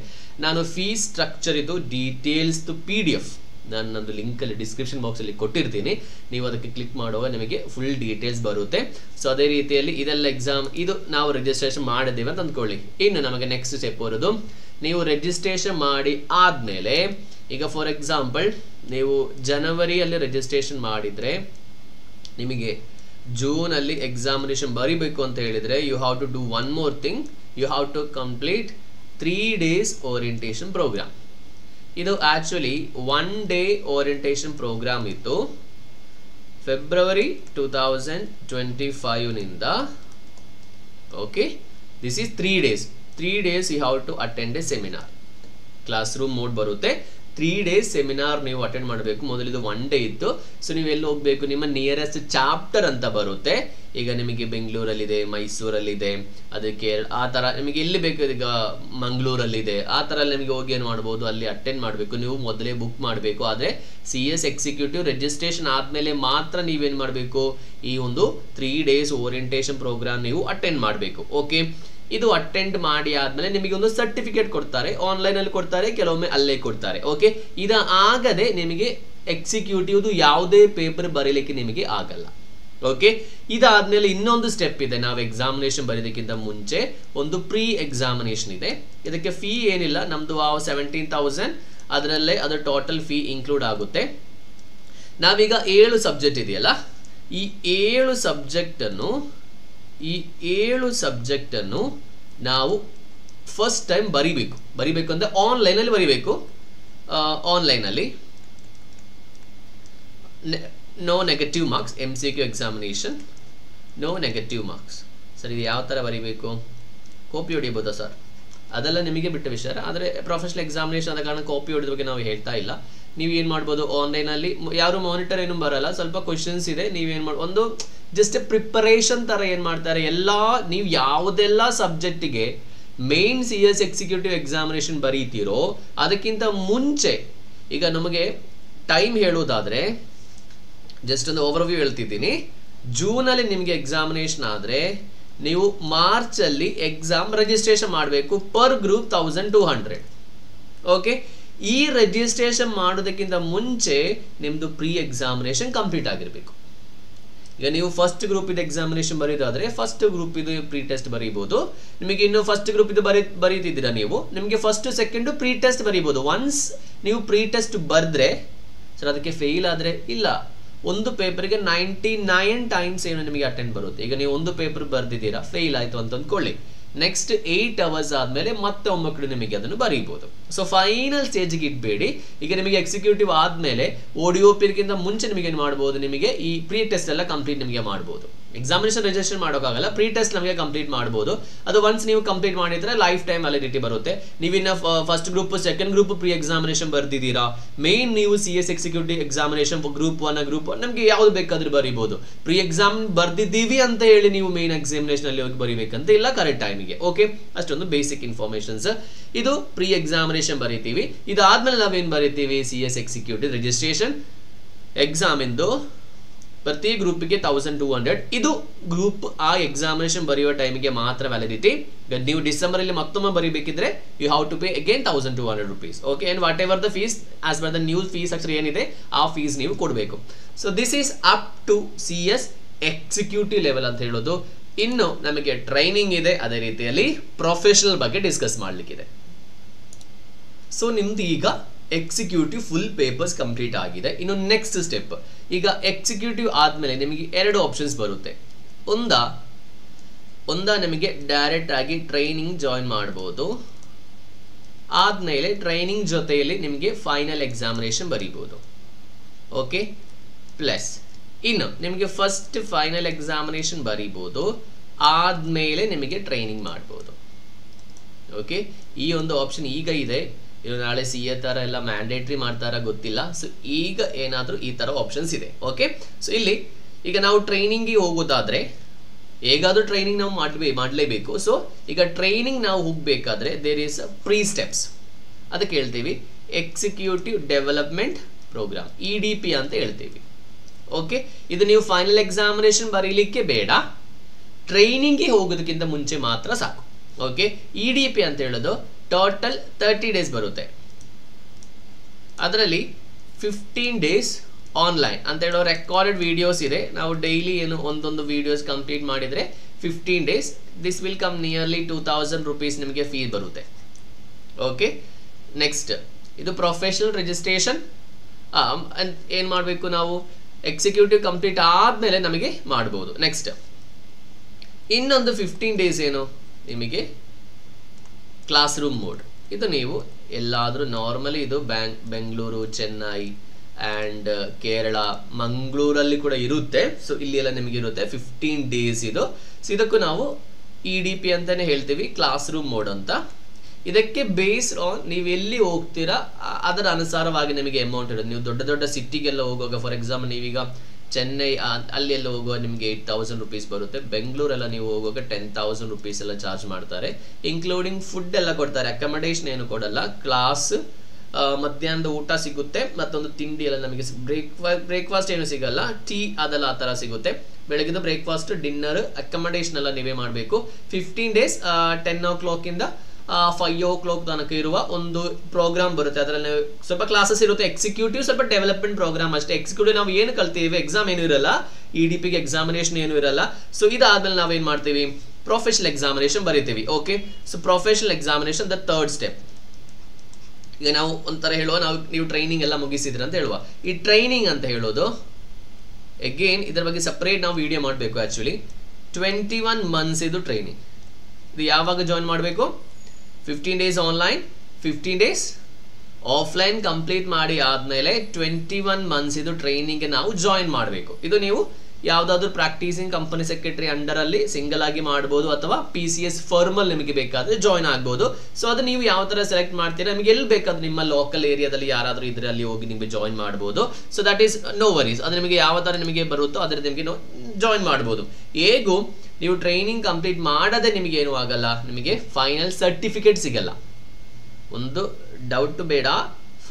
ನಾನು ಫೀಸ್ ಸ್ಟ್ರಕ್ಚರ್ ಇದು ಡೀಟೇಲ್ಸ್ PDF ನಾನು ನಂದು ಲಿಂಕಲ್ಲಿ ಡಿಸ್ಕ್ರಿಪ್ಷನ್ ಬಾಕ್ಸಲ್ಲಿ ಕೊಟ್ಟಿರ್ತೀನಿ. ನೀವು ಅದಕ್ಕೆ ಕ್ಲಿಕ್ ಮಾಡುವಾಗ ನಿಮಗೆ ಫುಲ್ ಡೀಟೇಲ್ಸ್ ಬರುತ್ತೆ. ಸೊ ಅದೇ ರೀತಿಯಲ್ಲಿ ಇದೆಲ್ಲ ಎಕ್ಸಾಮ್, ಇದು ನಾವು ರಿಜಿಸ್ಟ್ರೇಷನ್ ಮಾಡಿದ್ದೇವೆ ಅಂತ ಅಂದ್ಕೊಳ್ಳಿ. ಇನ್ನು ನಮಗೆ ನೆಕ್ಸ್ಟ್ ಸ್ಟೆಪ್ ಬರೋದು, ನೀವು ರಿಜಿಸ್ಟ್ರೇಷನ್ ಮಾಡಿ ಆದಮೇಲೆ, ಈಗ ಫಾರ್ ಎಕ್ಸಾಂಪಲ್ ನೀವು ಜನವರಿಯಲ್ಲಿ ರಿಜಿಸ್ಟ್ರೇಷನ್ ಮಾಡಿದರೆ ನಿಮಗೆ ಜೂನಲ್ಲಿ ಎಕ್ಸಾಮಿನೇಷನ್ ಬರೀಬೇಕು ಅಂತ ಹೇಳಿದರೆ you have to do one more thing, you have to complete 3 days orientation programme. ಇದು ಆ್ಯಕ್ಚುಲಿ 1 day ಓರಿಯಂಟೇಷನ್ ಪ್ರೋಗ್ರಾಮ್ ಇತ್ತು ಫೆಬ್ರವರಿ 2025 ನಿಂದ. Okay, this is 3 days. 3 days you have to attend a seminar. Classroom mode ಬರುತ್ತೆ. 3 days seminar ನೀವು attend ಮಾಡಬೇಕು. ಮೊದಲಿದು 1 day ಇತ್ತು. So ನೀವು ಎಲ್ಲಿ ಹೋಗಬೇಕು, ನಿಮ್ಮ ನಿಯರೆಸ್ಟ್ ಚಾಪ್ಟರ್ ಅಂತ ಬರುತ್ತೆ. ಈಗ ನಿಮಗೆ ಬೆಂಗಳೂರಲ್ಲಿದೆ, ಮೈಸೂರಲ್ಲಿದೆ, ಅದಕ್ಕೆ ಆ ಥರ ನಿಮಗೆ ಎಲ್ಲಿ ಬೇಕು, ಈಗ ಮಂಗಳೂರಲ್ಲಿದೆ, ಆ ಥರ ನಿಮಗೆ ಹೋಗಿ ಏನು ಮಾಡ್ಬೋದು, ಅಲ್ಲಿ ಅಟೆಂಡ್ ಮಾಡಬೇಕು. ನೀವು ಮೊದಲೇ ಬುಕ್ ಮಾಡಬೇಕು. ಆದರೆ CS ಎಕ್ಸಿಕ್ಯೂಟಿವ್ ರಿಜಿಸ್ಟ್ರೇಷನ್ ಆದಮೇಲೆ ಮಾತ್ರ ನೀವೇನು ಮಾಡಬೇಕು, ಈ ಒಂದು 3 days ಓರಿಯಂಟೇಷನ್ ಪ್ರೋಗ್ರಾಮ್ ನೀವು ಅಟೆಂಡ್ ಮಾಡಬೇಕು. ಓಕೆ, ಇದು ಅಟೆಂಡ್ ಮಾಡಿ ಆದ್ಮೇಲೆ ನಿಮಗೆ ಒಂದು ಸರ್ಟಿಫಿಕೇಟ್ ಕೊಡ್ತಾರೆ. ಆನ್ಲೈನ್ ಅಲ್ಲಿ ಕೊಡ್ತಾರೆ, ಕೆಲವೊಮ್ಮೆ ಅಲ್ಲೇ ಕೊಡ್ತಾರೆ. ಓಕೆ, ಆಗದೆ ನಿಮಗೆ ಎಕ್ಸಿಕ್ಯೂಟಿವ್ದು ಯಾವುದೇ ಪೇಪರ್ ಬರೀಲಿಕ್ಕೆ ನಿಮಗೆ ಆಗಲ್ಲ. ಓಕೆ, ಇದಾದ್ಮೇಲೆ ಇನ್ನೊಂದು ಸ್ಟೆಪ್ ಇದೆ. ನಾವು ಎಕ್ಸಾಮಿನೇಷನ್ ಬರೀದಕ್ಕಿಂತ ಮುಂಚೆ ಒಂದು ಪ್ರೀ ಎಕ್ಸಾಮಿನೇಷನ್ ಇದೆ. ಇದಕ್ಕೆ ಫೀ ಏನಿಲ್ಲ, ನಮ್ದು 17,000 ಅದರಲ್ಲೇ ಅದು ಟೋಟಲ್ ಫೀ ಇನ್ಕ್ಲೂಡ್ ಆಗುತ್ತೆ. ನಾವೀಗ 7 ಸಬ್ಜೆಕ್ಟ್ ಇದೆಯಲ್ಲ, ಈ 7 ಸಬ್ಜೆಕ್ಟನ್ನು ನಾವು ಫಸ್ಟ್ ಟೈಮ್ ಬರಿಬೇಕು ಅಂದರೆ ಆನ್ಲೈನಲ್ಲಿ ಬರಿಬೇಕು. ಆನ್ಲೈನಲ್ಲಿ no negative marks, MCQ examination, no negative marks. Sir, ಇದು ಯಾವ ಥರ ಬರೀಬೇಕು, ಕಾಪಿ ಹೊಡಿಬೋದಾ ಸರ್? ಅದೆಲ್ಲ ನಿಮಗೆ ಬಿಟ್ಟ ವಿಷಯ. ಆದರೆ ಪ್ರೊಫೆಷನಲ್ ಎಕ್ಸಾಮಿನೇಷನ್ ಆದ ಕಾರಣ ಕಾಪಿ ಹೊಡೆದ ಬಗ್ಗೆ ನಾವು ಹೇಳ್ತಾ ಇಲ್ಲ. ನೀವು ಏನು ಮಾಡ್ಬೋದು, ಆನ್ಲೈನಲ್ಲಿ ಯಾರು ಮಾನಿಟರ್ ಏನು ಬರಲ್ಲ, ಸ್ವಲ್ಪ ಕ್ವಶನ್ಸ್ ಇದೆ. ನೀವೇನು ಮಾಡಿ, ಒಂದು ಜಸ್ಟ್ ಪ್ರಿಪರೇಷನ್ ಥರ ಏನು ಮಾಡ್ತಾರೆ, ನೀವು ಯಾವುದೆಲ್ಲ ಸಬ್ಜೆಕ್ಟಿಗೆ ಮೇನ್ CS ಎಕ್ಸಿಕ್ಯೂಟಿವ್ ಎಕ್ಸಾಮಿನೇಷನ್ ಬರೀತೀರೋ ಅದಕ್ಕಿಂತ ಮುಂಚೆ, ಈಗ ನಮಗೆ ಟೈಮ್ ಹೇಳೋದಾದರೆ ಜಸ್ಟ್ ಒಂದು ಓವರ್ವ್ಯೂ ಹೇಳ್ತಿದ್ದೀನಿ. ಜೂನಲ್ಲಿ ನಿಮಗೆ ಎಕ್ಸಾಮಿನೇಷನ್ ಆದರೆ ನೀವು ಮಾರ್ಚಲ್ಲಿ ಎಕ್ಸಾಮ್ ರಿಜಿಸ್ಟ್ರೇಷನ್ ಮಾಡಬೇಕು. Per group 1200. ಓಕೆ, ಈ ರಿಜಿಸ್ಟ್ರೇಷನ್ ಮಾಡೋದಕ್ಕಿಂತ ಮುಂಚೆ ನಿಮ್ಮದು ಪ್ರೀ ಎಕ್ಸಾಮಿನೇಷನ್ ಕಂಪ್ಲೀಟ್ ಆಗಿರಬೇಕು. ಈಗ ನೀವು ಫಸ್ಟ್ ಗ್ರೂಪ್ ಇದು ಎಕ್ಸಾಮಿನೇಷನ್ ಬರೀದಾದರೆ ಫಸ್ಟ್ ಗ್ರೂಪ್ ಇದು ಪ್ರೀ ಟೆಸ್ಟ್ ಬರೀಬೋದು. ನಿಮಗೆ ಇನ್ನು ಫಸ್ಟ್ ಗ್ರೂಪ್ ಇದು ಬರೀತಿದ್ದೀರಾ ನೀವು, ನಿಮಗೆ ಫಸ್ಟ್ ಸೆಕೆಂಡು ಪ್ರೀ ಟೆಸ್ಟ್ ಬರೀಬೋದು. ಒನ್ಸ್ ನೀವು ಪ್ರೀ ಟೆಸ್ಟ್ ಬರೆದ್ರೆ ಸರ್ ಅದಕ್ಕೆ ಫೇಲ್ ಆದರೆ ಇಲ್ಲ, ಒಂದು ಪೇಪರ್ಗೆ 99 ಟೈಮ್ಸ್ ಏನು ನಿಮಗೆ ಅಟೆಂಡ್ ಬರುತ್ತೆ. ಈಗ ನೀವು ಒಂದು ಪೇಪರ್ ಬರೆದಿದ್ದೀರಾ, ಫೇಲ್ ಆಯಿತು ಅಂತ ಅಂದ್ಕೊಳ್ಳಿ, ನೆಕ್ಸ್ಟ್ 8 hours ಆದಮೇಲೆ ಮತ್ತೆ ಒಮ್ಮಕ್ಕಳು ನಿಮಗೆ ಅದನ್ನು ಬರೀಬೋದು. So final ಸ್ಟೇಜಿಗೆ ಇಡಬೇಡಿ. ಈಗ ನಿಮಗೆ ಎಕ್ಸಿಕ್ಯೂಟಿವ್ ಆದಮೇಲೆ ODOPಗಿಂತ ಮುಂಚೆ ನಿಮಗೆ ಏನು ಮಾಡ್ಬೋದು, ನಿಮಗೆ ಈ ಪ್ರೀ ಟೆಸ್ಟ್ ಎಲ್ಲ ಕಂಪ್ಲೀಟ್ ನಿಮಗೆ ಮಾಡ್ಬೋದು. ಎಕ್ಸಾಮಿನೇಷನ್ ರಿಜಿಸ್ಟ್ರೇಷನ್ ಮಾಡೋಕ್ಕಾಗಲ್ಲ, ಪ್ರೀ ಟೆಸ್ಟ್ ನಮಗೆ ಕಂಪ್ಲೀಟ್ ಮಾಡ್ಬೋದು. ಅದು ಒನ್ಸ್ ನೀವು ಕಂಪ್ಲೀಟ್ ಮಾಡಿದರೆ ಲೈಫ್ ಟೈಮ್ ವ್ಯಾಲಿಡಿಟಿ ಬರುತ್ತೆ. ನೀವಿನ್ನ first group second group pre examination ಬರ್ದಿದ್ದೀರಾ, ಮೇನ್ ನೀವು CS ಎಕ್ಸಿಕ್ಯೂಟಿವ್ ಎಕ್ಸಾಮಿನೇಷನ್ ಗ್ರೂಪ್ 1 ನಮಗೆ ಯಾವ್ದು ಬೇಕಾದ್ರೂ ಬರೀಬೋದು. ಪ್ರೀ ಎಕ್ಸಾಮ್ ಬರ್ದಿದ್ದೀವಿ ಅಂತ ಹೇಳಿ ನೀವು ಮೇನ್ ಎಕ್ಸಾಮಿನೇಷನ್ ಅಲ್ಲಿ ಹೋಗಿ ಬರೀಬೇಕಂತ ಇಲ್ಲ, ಕರೆಕ್ಟ್ ಟೈಮಿಗೆ. ಓಕೆ, ಅಷ್ಟೊಂದು ಬೇಸಿಕ್ ಇನ್ಫಾರ್ಮೇಶನ್ಸ್. ಇದು ಪ್ರೀ ಎಕ್ಸಾಮಿನೇಷನ್ ಬರೀತೀವಿ. ಇದಾದ್ಮೇಲೆ ನಾವೇನು ಬರೀತೀವಿ, CS ಎಕ್ಸಿಕ್ಯೂಟಿವ್ ರಿಜಿಸ್ಟ್ರೇಷನ್ ಎಕ್ಸಾಮ್ ಎಂದು ಪ್ರತಿ ಗ್ರೂಪ್ಗೆ 1200. ಇದು ಗ್ರೂಪ್ ಆ ಎಕ್ಸಾಮಿನೇಷನ್ ಬರೆಯುವ ಟೈಮಿಗೆ ಮಾತ್ರ ವ್ಯಾಲಿಡಿಟಿ. ನೀವು ಡಿಸೆಂಬರ್ ಅಲ್ಲಿ ಮತ್ತೊಮ್ಮೆ ಬರೀಬೇಕಿದ್ರೆ you have to pay again 1200 rupees. Okay, and whatever the fees as per the new fees structure ಏನಿದೆ ಆ ಫೀಸ್ ನೀವು ಕೊಡಬೇಕು. So this is up to CS executive level ಅಂತ ಹೇಳೋದು. ಇನ್ನು ನಮಗೆ ಟ್ರೈನಿಂಗ್ ಇದೆ, ಅದೇ ರೀತಿಯಲ್ಲಿ ಪ್ರೊಫೆಷನಲ್ ಬಗ್ಗೆ ಡಿಸ್ಕಸ್ ಮಾಡಲಿಕ್ಕಿದೆ. ಸೊ ನಿಮ್ದು ಈಗ ಎಕ್ಸಿಕ್ಯೂಟಿವ್ ಫುಲ್ ಪೇಪರ್ಸ್ ಕಂಪ್ಲೀಟ್ ಆಗಿದೆ. ಇನ್ನು ನೆಕ್ಸ್ಟ್ ಸ್ಟೆಪ್, ಈಗ ಎಕ್ಸಿಕ್ಯೂಟಿವ್ ಆದಮೇಲೆ ನಿಮಗೆ 2 ಆಪ್ಷನ್ಸ್ ಬರುತ್ತೆ. ಒಂದ ನಿಮಗೆ ಡೈರೆಕ್ಟ್ ಆಗಿ ಟ್ರೈನಿಂಗ್ ಜಾಯಿನ್ ಮಾಡ್ಬೋದು. ಆದಮೇಲೆ ಟ್ರೈನಿಂಗ್ ಜೊತೆಯಲ್ಲಿ ನಿಮಗೆ ಫೈನಲ್ ಎಕ್ಸಾಮಿನೇಷನ್ ಬರೀಬೋದು. ಓಕೆ, ಪ್ಲಸ್ ಇನ್ನು ನಿಮಗೆ ಫಸ್ಟ್ ಫೈನಲ್ ಎಕ್ಸಾಮಿನೇಷನ್ ಬರೀಬೋದು, ಆದಮೇಲೆ ನಿಮಗೆ ಟ್ರೈನಿಂಗ್ ಮಾಡ್ಬೋದು. ಓಕೆ, ಈ ಒಂದು ಆಪ್ಷನ್ ಈಗ ಇದೆ. ಇದು ನಾಳೆ CA ಥರ ಎಲ್ಲ ಮ್ಯಾಂಡೇಟ್ರಿ ಮಾಡ್ತಾರ ಗೊತ್ತಿಲ್ಲ. ಸೊ ಈಗ ಏನಾದರೂ ಈ ಥರ ಆಪ್ಷನ್ಸ್ ಇದೆ. ಓಕೆ, ಸೊ ಇಲ್ಲಿ ಈಗ ನಾವು ಟ್ರೈನಿಂಗ್ಗೆ ಹೋಗೋದಾದರೆ ಹೇಗಾದರೂ ಟ್ರೈನಿಂಗ್ ನಾವು ಮಾಡಲೇಬೇಕು. ಸೊ ಈಗ ಟ್ರೈನಿಂಗ್ ನಾವು ಹೋಗಬೇಕಾದ್ರೆ ದೇರ್ ಈಸ್ ಪ್ರೀ ಸ್ಟೆಪ್ಸ್, ಅದಕ್ಕೆ ಹೇಳ್ತೀವಿ ಎಕ್ಸಿಕ್ಯೂಟಿವ್ ಡೆವಲಪ್ಮೆಂಟ್ ಪ್ರೋಗ್ರಾಮ್, EDP ಅಂತ ಹೇಳ್ತೀವಿ. ಓಕೆ, ಇದು ನೀವು ಫೈನಲ್ ಎಕ್ಸಾಮಿನೇಷನ್ ಬರೀಲಿಕ್ಕೆ ಬೇಡ, ಟ್ರೈನಿಂಗ್ಗೆ ಹೋಗೋದಕ್ಕಿಂತ ಮುಂಚೆ ಮಾತ್ರ ಸಾಕು. ಓಕೆ, EDP ಅಂತ ಹೇಳೋದು ಟೋಟಲ್ 30 days ಬರುತ್ತೆ. ಅದರಲ್ಲಿ 15 days ಆನ್ಲೈನ್ ಅಂತ ಹೇಳೋ ರೆಕಾರ್ಡೆಡ್ ವಿಡಿಯೋಸ್ ಇದೆ. ನಾವು ಡೈಲಿ ಏನು ಒಂದೊಂದು ವಿಡಿಯೋಸ್ ಕಂಪ್ಲೀಟ್ ಮಾಡಿದರೆ 15 days this will come nearly 2000 rupees ನಿಮಗೆ ಫೀ ಬರುತ್ತೆ. ಓಕೆ, ನೆಕ್ಸ್ಟ್ ಇದು ಪ್ರೊಫೆಷನಲ್ ರಿಜಿಸ್ಟ್ರೇಷನ್. ಏನು ಮಾಡಬೇಕು ನಾವು, ಎಕ್ಸಿಕ್ಯೂಟಿವ್ ಕಂಪ್ಲೀಟ್ ಆದಮೇಲೆ ನಮಗೆ ಮಾಡ್ಬೋದು. ನೆಕ್ಸ್ಟ್ ಇನ್ನೊಂದು 15 days ಏನು ನಿಮಗೆ ಕ್ಲಾಸ್ ರೂಮ್ ಮೋಡ್. ಇದು ನೀವು ಎಲ್ಲಾದರೂ ನಾರ್ಮಲಿ ಇದು ಬೆಂಗಳೂರು, ಚೆನ್ನೈ ಆ್ಯಂಡ್ ಕೇರಳ, ಮಂಗಳೂರಲ್ಲಿ ಕೂಡ ಇರುತ್ತೆ. ಸೊ ಇಲ್ಲಿ ಎಲ್ಲ ನಿಮಗೆ ಇರುತ್ತೆ 15 days ಇದು. ಸೊ ಇದಕ್ಕೂ ನಾವು EDP ಅಂತಲೇ ಹೇಳ್ತೀವಿ, ಕ್ಲಾಸ್ ರೂಮ್ ಮೋಡ್ ಅಂತ. ಇದಕ್ಕೆ ಬೇಸ್ಡ್ ಆನ್ ನೀವು ಎಲ್ಲಿ ಹೋಗ್ತೀರಾ ಅದರ ಅನುಸಾರವಾಗಿ ನಿಮಗೆ ಅಮೌಂಟ್ ಇರುತ್ತೆ. ನೀವು ದೊಡ್ಡ ದೊಡ್ಡ ಸಿಟಿಗೆಲ್ಲ ಹೋಗುವಾಗ, ಫಾರ್ ಎಕ್ಸಾಂಪಲ್ ನೀವೀಗ ಚೆನ್ನೈ ಅಲ್ಲಿ ಎಲ್ಲ ಹೋಗುವಾಗ ನಿಮಗೆ 8000 rupees ಬರುತ್ತೆ. ಬೆಂಗಳೂರೆಲ್ಲ ನೀವು ಹೋಗುವಾಗ 10,000 rupees ಎಲ್ಲ ಚಾರ್ಜ್ ಮಾಡ್ತಾರೆ, ಇನ್ಕ್ಲೂಡಿಂಗ್ ಫುಡ್ ಎಲ್ಲ ಕೊಡ್ತಾರೆ, ಅಕಾಮಡೇಷನ್ ಏನು ಕೊಡಲ್ಲ. ಕ್ಲಾಸ್ ಮಧ್ಯಾಹ್ನದ ಊಟ ಸಿಗುತ್ತೆ, ಮತ್ತೊಂದು ತಿಂಡಿ ಎಲ್ಲ ನಮಗೆ ಬ್ರೇಕ್ಫಾಸ್ಟ್ ಏನು ಸಿಗಲ್ಲ, ಟೀ ಅದೆಲ್ಲ ಆ ಥರ ಸಿಗುತ್ತೆ. ಬೆಳಗಿನ ಬ್ರೇಕ್ಫಾಸ್ಟ್, ಡಿನ್ನರ್, ಅಕಾಮಡೇಷನ್ ಎಲ್ಲ ನೀವೇ ಮಾಡಬೇಕು. 15 days 10 o'clock ಇಂದ 5 o'clock ತನಕ ಇರುವ ಒಂದು ಪ್ರೋಗ್ರಾಮ್ ಬರುತ್ತೆ. ಅದರಲ್ಲಿ ಸ್ವಲ್ಪ ಕ್ಲಾಸಸ್ ಇರುತ್ತೆ. ಎಕ್ಸಿಕ್ಯೂಟಿವ್ ಸ್ವಲ್ಪ ಡೆವಲಪ್ಮೆಂಟ್ ಪ್ರೋಗ್ರಾಮ್ ಅಷ್ಟೇ. ಎಕ್ಸಿಕ್ಯೂಟಿವ್ ನಾವು ಏನು ಕಲ್ತೀವಿ, ಎಕ್ಸಾಮ್ ಏನು ಇರಲ್ಲ, EDPಗೆ ಎಕ್ಸಾಮಿನೇಷನ್ ಏನು ಇರಲ್ಲ. ಸೊ ಇದಾದ್ಮೇಲೆ ನಾವೇನು ಮಾಡ್ತೀವಿ, ಪ್ರೊಫೆಷನಲ್ ಎಕ್ಸಾಮಿನೇಷನ್ ಬರೀತೀವಿ. Okay, so professional examination the third step. ಈಗ ನಾವು ಒಂಥರ ಹೇಳುವ, ನೀವು ಟ್ರೈನಿಂಗ್ ಎಲ್ಲ ಮುಗಿಸಿದ್ರಿ ಅಂತ ಹೇಳುವ. ಈ ಟ್ರೈನಿಂಗ್ ಅಂತ ಹೇಳೋದು ಅಗೇನ್ ಇದರ ಬಗ್ಗೆ ಸಪ್ರೇಟ್ ನಾವು ವಿಡಿಯೋ ಮಾಡಬೇಕು. ಆ್ಯಕ್ಚುಲಿ 21 months ಇದು ಟ್ರೈನಿಂಗ್. ಇದು ಯಾವಾಗ ಜಾಯಿನ್ ಮಾಡಬೇಕು, 15 days online, 15 days offline complete ಮಾಡಿ ಆದಮೇಲೆ 21 months ಇದು ಟ್ರೈನಿಂಗ್ಗೆ ನಾವು ಜಾಯಿನ್ ಮಾಡಬೇಕು. ಇದು ನೀವು ಯಾವುದಾದ್ರೂ ಪ್ರಾಕ್ಟೀಸಿಂಗ್ ಕಂಪನಿ ಸೆಕ್ರೆಟರಿ ಅಂಡರಲ್ಲಿ ಸಿಂಗಲ್ ಆಗಿ ಮಾಡ್ಬೋದು, ಅಥವಾ PCS ಫರ್ಮಲ್ಲಿ ನಿಮಗೆ ಬೇಕಾದರೆ ಜಾಯಿನ್ ಆಗ್ಬೋದು. ಸೊ ಅದು ನೀವು ಯಾವ ಥರ ಸೆಲೆಕ್ಟ್ ಮಾಡ್ತೀರಾ, ನಿಮಗೆ ಎಲ್ಲಿ ಬೇಕಾದ್ರೆ ನಿಮ್ಮ ಲೋಕಲ್ ಏರಿಯಾದಲ್ಲಿ ಯಾರಾದರೂ ಇದ್ರೆ ಅಲ್ಲಿ ಹೋಗಿ ನಿಮಗೆ ಜಾಯಿನ್ ಮಾಡ್ಬೋದು. So that is no worries. ಅದು ನಿಮಗೆ ಯಾವ ಥರ ನಿಮಗೆ ಬರುತ್ತೋ ಅದರ ನಿಮಗೆ ಜಾಯಿನ್ ಮಾಡ್ಬೋದು. ಹೇಗೂ ನೀವು ಟ್ರೈನಿಂಗ್ ಕಂಪ್ಲೀಟ್ ಮಾಡದೆ ನಿಮಗೆ ಏನೂ ಆಗಲ್ಲ, ನಿಮಗೆ ಫೈನಲ್ ಸರ್ಟಿಫಿಕೇಟ್ ಸಿಗಲ್ಲ. ಒಂದು ಡೌಟ್ ಬೇಡ,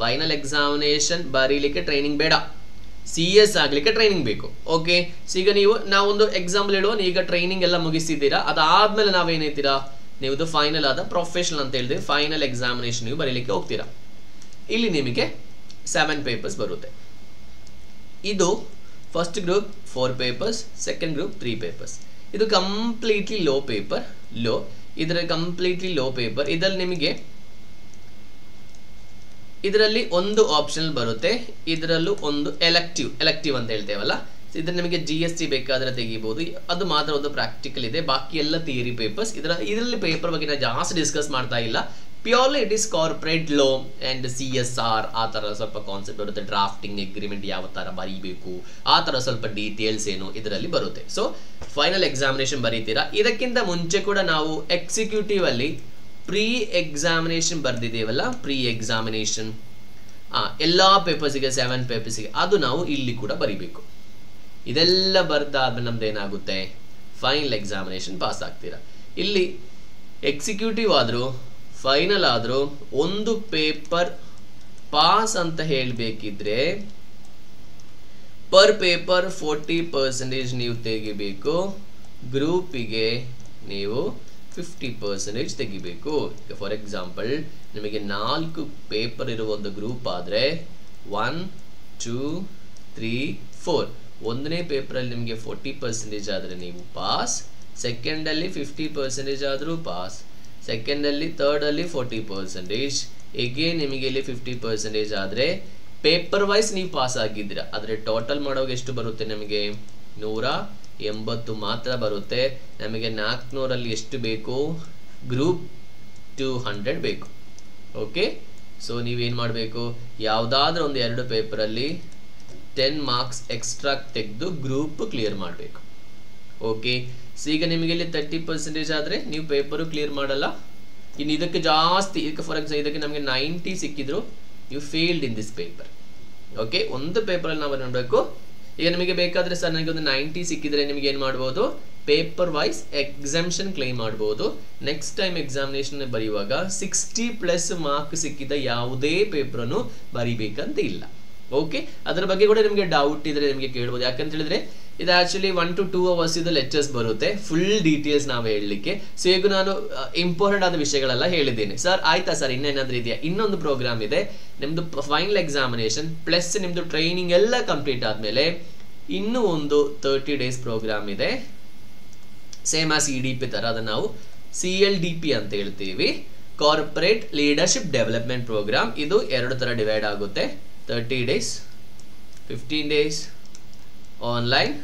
ಫೈನಲ್ ಎಕ್ಸಾಮಿನೇಷನ್ ಬರೀಲಿಕ್ಕೆ ಟ್ರೈನಿಂಗ್ ಬೇಡ, CS ಆಗಲಿಕ್ಕೆ ಟ್ರೈನಿಂಗ್ ಬೇಕು. ಓಕೆ, ಸೊ ಈಗ ನಾವೊಂದು ಎಕ್ಸಾಂಪಲ್ ಹೇಳುವ, ಈಗ ಟ್ರೈನಿಂಗ್ ಎಲ್ಲ ಮುಗಿಸಿದ್ದೀರಾ, ಅದಾದ್ಮೇಲೆ ನಾವೇನೈತೀರಾ, ನೀವು ಫೈನಲ್ ಆದ ಪ್ರೊಫೆಷನಲ್ ಅಂತ ಹೇಳಿದ್ರೆ ಫೈನಲ್ ಎಕ್ಸಾಮಿನೇಷನ್ ನೀವು ಬರೀಲಿಕ್ಕೆ ಹೋಗ್ತೀರಾ. ಇಲ್ಲಿ ನಿಮಗೆ 7 papers ಬರುತ್ತೆ. ಇದು first group 4 papers, second group 3 papers. ಇದು ಕಂಪ್ಲೀಟ್ಲಿ ಲೋ ಪೇಪರ್. ಇದರ ಕಂಪ್ಲೀಟ್ಲಿ ಲೋ ಪೇಪರ್. ಇದರಲ್ಲಿ ಒಂದು ಆಪ್ಷನಲ್ ಬರುತ್ತೆ, ಇದರಲ್ಲೂ ಒಂದು ಎಲೆಕ್ಟಿವ್ ಅಂತ ಹೇಳ್ತೇವಲ್ಲ. ಇದ್ರ ನಿಮಗೆ GST ಬೇಕಾದ್ರೆ ತೆಗಿಬಹುದು, ಅದು ಮಾತ್ರ ಒಂದು ಪ್ರಾಕ್ಟಿಕಲ್ ಇದೆ. ಬಾಕಿ ಎಲ್ಲ ಥಿಯರಿ ಪೇಪರ್ಸ್. ಇದರಲ್ಲಿ ಪೇಪರ್ ಬಗ್ಗೆ ನಾನು ಜಾಸ್ತಿ ಡಿಸ್ಕಸ್ ಮಾಡ್ತಾ ಇಲ್ಲ. Purely it is corporate low and CSR ಆ ಥರ ಸ್ವಲ್ಪ ಕಾನ್ಸೆಪ್ಟ್ ಬರುತ್ತೆ. ಡ್ರಾಫ್ಟಿಂಗ್ ಅಗ್ರಿಮೆಂಟ್ ಯಾವ ಥರ ಬರೀಬೇಕು ಆ ಥರ ಸ್ವಲ್ಪ ಡೀಟೇಲ್ಸ್ ಏನು ಇದರಲ್ಲಿ ಬರುತ್ತೆ. ಸೊ ಫೈನಲ್ ಎಕ್ಸಾಮಿನೇಷನ್ ಬರೀತೀರಾ. ಇದಕ್ಕಿಂತ ಮುಂಚೆ ಕೂಡ ನಾವು ಎಕ್ಸಿಕ್ಯೂಟಿವ್ ಅಲ್ಲಿ ಪ್ರೀ ಎಕ್ಸಾಮಿನೇಷನ್ ಬರ್ದಿದ್ದೇವಲ್ಲ, ಪ್ರೀ ಎಕ್ಸಾಮಿನೇಷನ್ ಎಲ್ಲ ಪೇಪರ್ಸಿಗೆ 7 ಪೇಪರ್ಸಿಗೆ ಅದು ನಾವು ಇಲ್ಲಿ ಕೂಡ ಬರಿಬೇಕು. ಇದೆಲ್ಲ ಬರ್ದಾದ್ಮೇಲೆ ನಮ್ದು ಏನಾಗುತ್ತೆ, ಫೈನಲ್ ಎಕ್ಸಾಮಿನೇಷನ್ ಪಾಸ್ ಆಗ್ತೀರಾ. ಇಲ್ಲಿ ಎಕ್ಸಿಕ್ಯೂಟಿವ್ ಆದರೂ ಫೈನಲ್ ಆದರೂ ಒಂದು ಪೇಪರ್ ಪಾಸ್ ಅಂತ ಹೇಳಬೇಕಿದ್ರೆ ಪರ್ ಪೇಪರ್ 40% ನೀವು ತೆಗಿಬೇಕು. ಗ್ರೂಪಿಗೆ ನೀವು 50% ತೆಗಿಬೇಕು. ಫಾರ್ ಎಕ್ಸಾಂಪಲ್ ನಿಮಗೆ 4 ಪೇಪರ್ ಇರುವ ಒಂದು ಗ್ರೂಪ್ ಆದರೆ 1 2 3 4 ಒಂದನೇ ಪೇಪರಲ್ಲಿ ನಿಮಗೆ 40% ಆದರೆ ನೀವು ಪಾಸ್, ಸೆಕೆಂಡಲ್ಲಿ 50% ಆದರೂ ಪಾಸ್, ಸೆಕೆಂಡಲ್ಲಿ ಥರ್ಡಲ್ಲಿ 40%, ಎಗೇನ್ ನಿಮಗೆ ಇಲ್ಲಿ 50% ಆದರೆ ಪೇಪರ್ ವೈಸ್ ನೀವು ಪಾಸ್ ಆಗಿದ್ದೀರಾ. ಆದರೆ ಟೋಟಲ್ ಮಾಡೋವಾಗ ಎಷ್ಟು ಬರುತ್ತೆ, ನಮಗೆ 180 ಮಾತ್ರ ಬರುತ್ತೆ. ನಮಗೆ 400ರಲ್ಲಿ ಎಷ್ಟು ಬೇಕು, ಗ್ರೂಪ್ 200 ಬೇಕು. ಓಕೆ, ಸೊ ನೀವೇನು ಮಾಡಬೇಕು, ಯಾವುದಾದ್ರೂ ಒಂದು 2 ಪೇಪರಲ್ಲಿ 10 marks ಎಕ್ಸ್ಟ್ರಾ ತೆಗೆದು ಗ್ರೂಪ್ ಕ್ಲಿಯರ್ ಮಾಡಬೇಕು. ಓಕೆ, ಸೊ ಈಗ ನಿಮಗೆ ಇಲ್ಲಿ 30% ಆದರೆ ನೀವು ಪೇಪರು ಕ್ಲಿಯರ್ ಮಾಡಲ್ಲ. ಇನ್ನು ಇದಕ್ಕೆ ಜಾಸ್ತಿ, ಇದಕ್ಕೆ ಫಾರ್ ಎಕ್ಸಾಂಪಲ್ ಇದಕ್ಕೆ ನಮಗೆ 90 ಸಿಕ್ಕಿದ್ರು you failed in this paper. Okay, ಒಂದು ಪೇಪರಲ್ಲಿ ನಾವು ನೋಡಬೇಕು. ಈಗ ನಿಮಗೆ ಬೇಕಾದರೆ ಸರ್ ನನಗೆ ಒಂದು 90 ಸಿಕ್ಕಿದ್ರೆ ನಿಮಗೆ ಏನು ಮಾಡ್ಬೋದು, ಪೇಪರ್ ವೈಸ್ ಎಕ್ಸಾಮ್ಷನ್ ಕ್ಲೈಮ್ ಮಾಡ್ಬೋದು. ನೆಕ್ಸ್ಟ್ ಟೈಮ್ ಎಕ್ಸಾಮಿನೇಷನ್ ಬರೆಯುವಾಗ 60+ ಮಾರ್ಕ್ ಸಿಕ್ಕಿದ ಯಾವುದೇ ಪೇಪರನ್ನು ಬರಿಬೇಕಂತ ಇಲ್ಲ. ಓಕೆ, ಅದರ ಬಗ್ಗೆ ಕೂಡ ನಿಮಗೆ ಡೌಟ್ ಇದ್ರೆ ನಿಮಗೆ ಕೇಳ್ಬೋದು. ಯಾಕಂತ ಹೇಳಿದ್ರೆ ಇದು ಆಕ್ಚುಲಿ 1 to 2 hours ಇದು ಲೆಕ್ಚರ್ಸ್ ಬರುತ್ತೆ, ಫುಲ್ ಡೀಟೇಲ್ಸ್ ನಾವು ಹೇಳಲಿಕ್ಕೆ. ಸೊ ಈಗ ನಾನು ಇಂಪಾರ್ಟೆಂಟ್ ಆದ ವಿಷಯಗಳೆಲ್ಲ ಹೇಳಿದ್ದೀನಿ. ಸರ್ ಆಯ್ತಾ ಸರ್, ಇನ್ನೇನಾದ್ರೂ ಇದೆಯಾ? ಇನ್ನೊಂದು ಪ್ರೋಗ್ರಾಮ್ ಇದೆ, ನಿಮ್ದು ಫೈನಲ್ ಎಕ್ಸಾಮಿನೇಷನ್ ಪ್ಲಸ್ ನಿಮ್ದು ಟ್ರೈನಿಂಗ್ ಎಲ್ಲ ಕಂಪ್ಲೀಟ್ ಆದ್ಮೇಲೆ ಇನ್ನೂ ಒಂದು 30 days ಪ್ರೋಗ್ರಾಮ್ ಇದೆ, ಸೇಮ್ ಆಸ್ EDP ತರ. ಅದನ್ನ ನಾವು CLDP ಅಂತ ಹೇಳ್ತೀವಿ, ಕಾರ್ಪೊರೇಟ್ ಲೀಡರ್ಶಿಪ್ ಡೆವಲಪ್ಮೆಂಟ್ ಪ್ರೋಗ್ರಾಮ್. ಇದು 2 ತರ ಡಿವೈಡ್ ಆಗುತ್ತೆ, 30 days, 15 days online,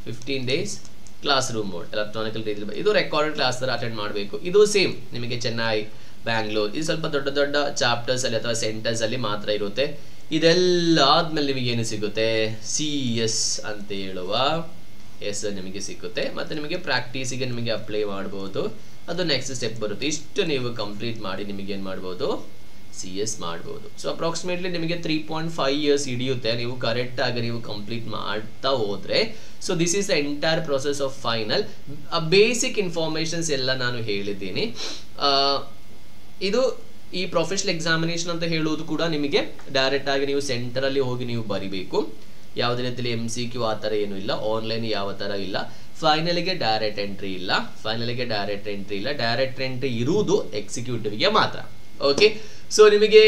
15 days class room mode, electronical ರೀತಿ. ಇದು ರೆಕಾರ್ಡೆಡ್ ಕ್ಲಾಸ್ ತರ ಅಟೆಂಡ್ ಮಾಡಬೇಕು. ಇದು ಸೇಮ್ ನಿಮಗೆ ಚೆನ್ನೈ, ಬ್ಯಾಂಗ್ಳೂರ್, ಇದು ಸ್ವಲ್ಪ ದೊಡ್ಡ ದೊಡ್ಡ ಚಾಪ್ಟರ್ಸ್ ಅಲ್ಲಿ ಅಥವಾ ಸೆಂಟರ್ಸ್ ಅಲ್ಲಿ ಮಾತ್ರ ಇರುತ್ತೆ. ಇದೆಲ್ಲ ಆದ್ಮೇಲೆ ನಿಮಗೆ ಏನು ಸಿಗುತ್ತೆ? CS ಅಂತ ಹೇಳುವ ನಿಮಗೆ ಸಿಗುತ್ತೆ. ಮತ್ತೆ ನಿಮಗೆ ಪ್ರಾಕ್ಟೀಸಿಗೆ ನಿಮಗೆ ಅಪ್ಲೈ ಮಾಡಬಹುದು, ಅದು ನೆಕ್ಸ್ಟ್ ಸ್ಟೆಪ್ ಬರುತ್ತೆ. ಇಷ್ಟು ನೀವು ಕಂಪ್ಲೀಟ್ ಮಾಡಿ ನಿಮಗೆ ಏನು ಮಾಡ್ಬೋದು? CS ಮಾಡ್ಬೋದು. ಸೊ ಅಪ್ರಾಕ್ಸಿಮೇಟ್ಲಿ ನಿಮಗೆ 3.5 years ಹಿಡಿಯುತ್ತೆ ನೀವು ಕರೆಕ್ಟ್ ಆಗಿ ನೀವು ಕಂಪ್ಲೀಟ್ ಮಾಡ್ತಾ ಹೋದ್ರೆ. So this is the entire process of final. Basic informations ಎಲ್ಲ ನಾನು ಹೇಳಿದ್ದೀನಿ. ಇದು ಈ ಪ್ರೊಫೆಷನಲ್ ಎಕ್ಸಾಮಿನೇಷನ್ ಅಂತ ಹೇಳುವುದು ಕೂಡ ನಿಮಗೆ ಡೈರೆಕ್ಟ್ ಆಗಿ ನೀವು ಸೆಂಟರಲ್ಲಿ ಹೋಗಿ ನೀವು ಬರಿಬೇಕು. ಯಾವುದೇ ರೀತಿಯಲ್ಲಿ MCQ ಆ ಥರ ಏನೂ ಇಲ್ಲ, ಆನ್ಲೈನ್ ಯಾವ ಥರ ಇಲ್ಲ. ಫೈನಲಿಗೆ ಡೈರೆಕ್ಟ್ ಎಂಟ್ರಿ ಇಲ್ಲ, ಡೈರೆಕ್ಟ್ ಎಂಟ್ರಿ ಇರುವುದು ಎಕ್ಸಿಕ್ಯೂಟಿವ್ಗೆ ಮಾತ್ರ. ಓಕೆ, ಸೊ ನಿಮಗೆ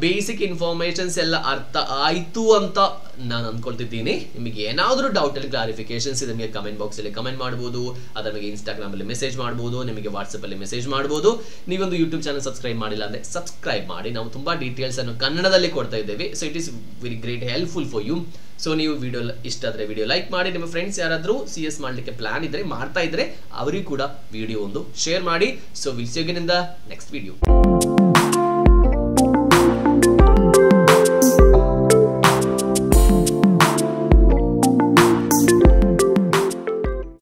ಬೇಸಿಕ್ ಇನ್ಫಾರ್ಮೇಶನ್ಸ್ ಎಲ್ಲ ಅರ್ಥ ಆಯಿತು ಅಂತ ನಾನು ಅಂದ್ಕೊಳ್ತಿದ್ದೀನಿ. ನಿಮಗೆ ಏನಾದರೂ ಡೌಟ್ ಅಲ್ಲಿ ಕ್ಲಾರಿಫಿಕೇಶನ್ಸ್ ಇದೆ, ನಿಮಗೆ ಕಮೆಂಟ್ ಬಾಕ್ಸಲ್ಲಿ ಕಮೆಂಟ್ ಮಾಡ್ಬೋದು, ಅದರ ನಿಮಗೆ ಇನ್ಸ್ಟಾಗ್ರಾಮಲ್ಲಿ ಮೆಸೇಜ್ ಮಾಡ್ಬೋದು, ನಿಮಗೆ ವಾಟ್ಸಪ್ಪಲ್ಲಿ ಮೆಸೇಜ್ ಮಾಡ್ಬೋದು. ನೀವೊಂದು ಯೂಟ್ಯೂಬ್ ಚಾನಲ್ ಸಬ್ಸ್ಕ್ರೈಬ್ ಮಾಡಿಲ್ಲ ಅಂದರೆ ಸಬ್ಸ್ಕ್ರೈಬ್ ಮಾಡಿ, ನಾವು ತುಂಬ ಡೀಟೇಲ್ಸ್ ಅನ್ನು ಕನ್ನಡದಲ್ಲಿ ಕೊಡ್ತಾ ಇದ್ದೇವೆ. So it is very great helpful for you. So ನೀವು ವಿಡಿಯೋ ಇಷ್ಟ ಆದರೆ ವಿಡಿಯೋ ಲೈಕ್ ಮಾಡಿ, ನಿಮ್ಮ ಫ್ರೆಂಡ್ಸ್ ಯಾರಾದರೂ CS ಮಾಡಲಿಕ್ಕೆ ಪ್ಲಾನ್ ಇದ್ದರೆ, ಮಾಡ್ತಾ ಇದ್ರೆ ಅವರಿಗೂ ಕೂಡ ವಿಡಿಯೋ ಒಂದು ಶೇರ್ ಮಾಡಿ. So will see you again in the next video.